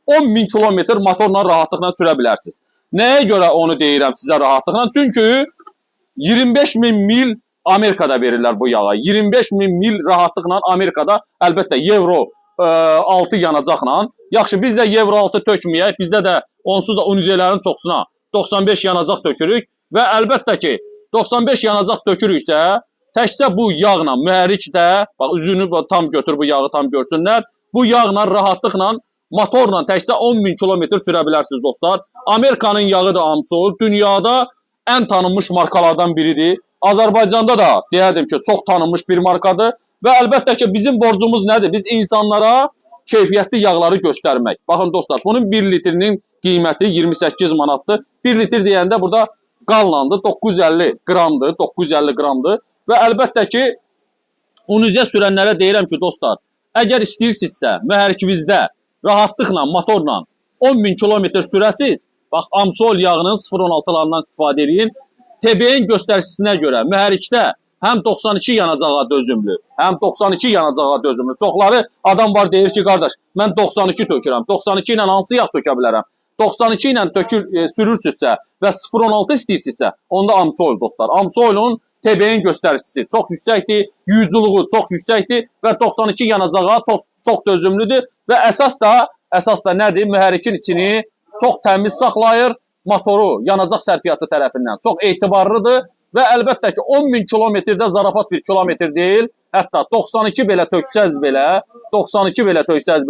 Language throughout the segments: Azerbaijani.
10.000 kilometr motorla rahatlıqla sürə bilərsiniz. Nəyə görə onu deyirəm sizə rahatlıqla? Çünki 25.000 mil Amerikada verirlər bu yağa. 25.000 mil rahatlıqla Amerikada, əlbəttə Euro 6 yanacaqla. Yaxşı, biz də Euro 6 tökməyək, bizdə də onsuz da unizələrin çoxsuna 95 yanacaq tökürük və əlbəttə ki, 95 yanacaq tökürüksə, təkcə bu yağla, mühərrik də, bax, üzünü tam götür, bu yağı tam görsünlər, bu yağla rahatlıqla, motorla təkcə 10.000 kilometr sürə bilərsiniz dostlar. Amerikanın yağı da Amsol, dünyada ən tanınmış markalardan biridir. Azərbaycanda da deyərdim ki, çox tanınmış bir markadır və əlbəttə ki, bizim borcumuz nədir? Biz insanlara keyfiyyətli yağları göstərmək. Baxın dostlar, bunun 1 litrinin qiyməti 28 manatdır. 1 litr deyəndə burada qallandı, 950 qramdır, 950 qramdır və əlbəttə ki, unizə sürənlərə deyirəm ki, dostlar, əgər istəyirsinizsə, mühərrikimizdə rahatlıqla, motorla 10.000 kilometr sürəsiz, bax, Amsol yağının 0.16'larından istifadə edin. TB'nin göstəricisinə görə mühərrikdə həm 92 yanacağa dözümlü, həm 92 yanacağa dözümlü. Çoxları adam var deyir ki, qardaş, mən 92 tökürəm. 92 ilə hansı yağ tökə bilərəm? 92 ilə sürürsünüzsə və 0.16 istəyirsinizsə, onda Amsol dostlar. Amsolun TB'nin göstəricisi çox yüksəkdir, yüzculuğu çox yüksəkdir və 92 yanacağa çox dözümlüdür və əsas da nədir? Mühərrikin içini çox təmiz saxlayır, motoru yanacaq sərfiyyatı tərəfindən çox etibarlıdır və əlbəttə ki, 10.000 kilometrdə zarafat bir kilometr deyil, hətta 92 belə töksəz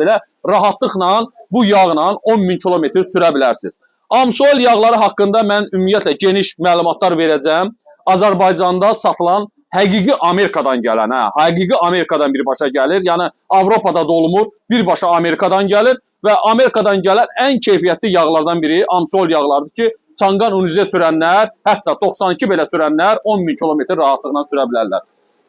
belə, rahatlıqla bu yağla 10.000 kilometr sürə bilərsiniz. Amsol yağları haqqında mən ümumiyyətlə geniş məlumatlar verəcəm. Azərbaycanda satılan həqiqi Amerikadan gələn, həqiqi Amerikadan birbaşa gəlir. Yəni Avropada da olmur, birbaşa Amerikadan gəlir və Amerikadan gələn ən keyfiyyətli yağlardan biri Amsol yağlarıdır ki, çanqan unizə sürənlər, hətta 92 belə sürənlər 10.000 kilometr rahatlıqla sürə bilərlər.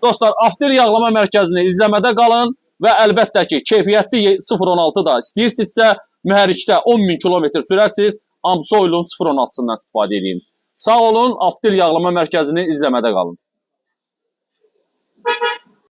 Dostlar, After yağlama mərkəzini izləmədə qalın və əlbəttə ki, keyfiyyətli 0.16 da istəyirsinizsə, mühərrikdə 10.000 kilometr sürəsiniz, Amsolun 0.16'sından istifadə edin. Sağ olun, After yağlama mərkəzini izləmədə qalın.